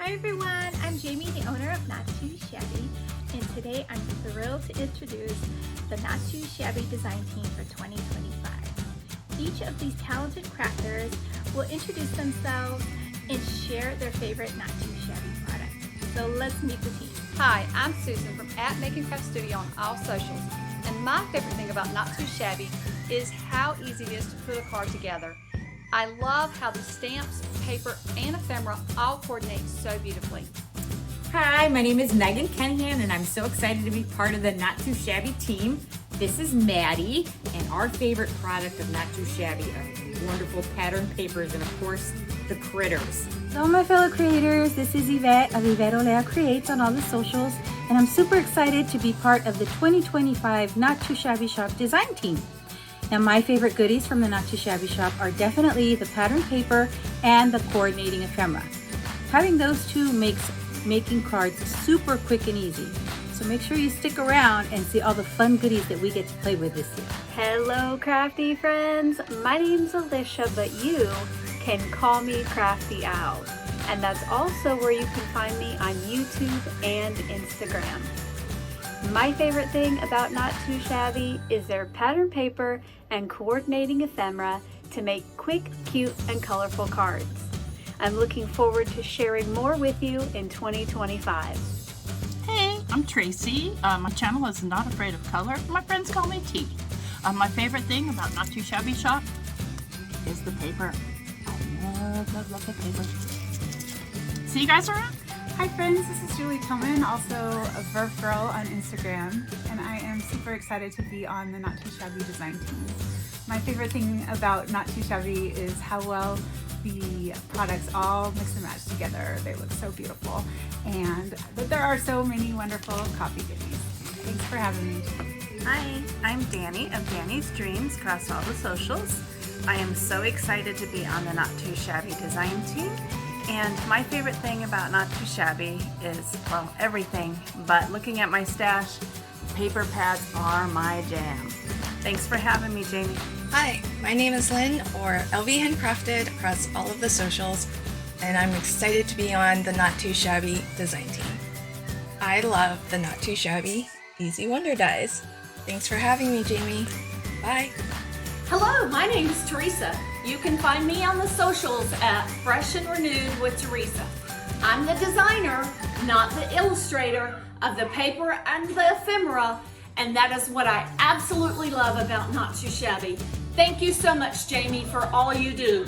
Hi everyone, I'm Jamie, the owner of Not Too Shabby, and today I'm thrilled to introduce the Not Too Shabby Design Team for 2025. Each of these talented crafters will introduce themselves and share their favorite Not Too Shabby products. So let's meet the team. Hi, I'm Susan from Making Craft Studio on all socials, and my favorite thing about Not Too Shabby is how easy it is to put a card together. I love how the stamps, paper, and ephemera all coordinate so beautifully. Hi, my name is Megan Kenhan, and I'm so excited to be part of the Not Too Shabby team. This is Maddie, and our favorite product of Not Too Shabby are the wonderful pattern papers and, of course, the critters. So my fellow creators, this is Evette of Evette Olea Creates on all the socials, and I'm super excited to be part of the 2025 Not Too Shabby Shop design team. Now my favorite goodies from the Not Too Shabby Shop are definitely the pattern paper and the coordinating ephemera. Having those two makes making cards super quick and easy. So make sure you stick around and see all the fun goodies that we get to play with this year. Hello crafty friends, my name's Alicia, but you can call me Crafty Owl. And that's also where you can find me on YouTube and Instagram. My favorite thing about Not Too Shabby is their pattern paper and coordinating ephemera to make quick, cute, and colorful cards. I'm looking forward to sharing more with you in 2025. Hey, I'm Tracy. My channel is Not Afraid of Color. My friends call me T. My favorite thing about Not Too Shabby Shop is the paper. I love the paper. See you guys around. Hi friends, this is Julie Tillman, also a Verve Girl on Instagram, and I am super excited to be on the Not Too Shabby design team. My favorite thing about Not Too Shabby is how well the products all mix and match together. They look so beautiful, and that there are so many wonderful coffee goodies. Thanks for having me. Hi, I'm Danny of Danny's Dreams across all the socials. I am so excited to be on the Not Too Shabby design team. And my favorite thing about Not Too Shabby is, well, everything, but looking at my stash, paper pads are my jam. Thanks for having me, Jamie. Hi, my name is Lynn, or LV Handcrafted, across all of the socials, and I'm excited to be on the Not Too Shabby design team. I love the Not Too Shabby Easy Wonder Dies. Thanks for having me, Jamie. Bye. Hello, my name is Teresa. You can find me on the socials at Fresh and Renewed with Teresa. I'm the designer, not the illustrator, of the paper and the ephemera, and that is what I absolutely love about Not Too Shabby. Thank you so much, Jamie, for all you do.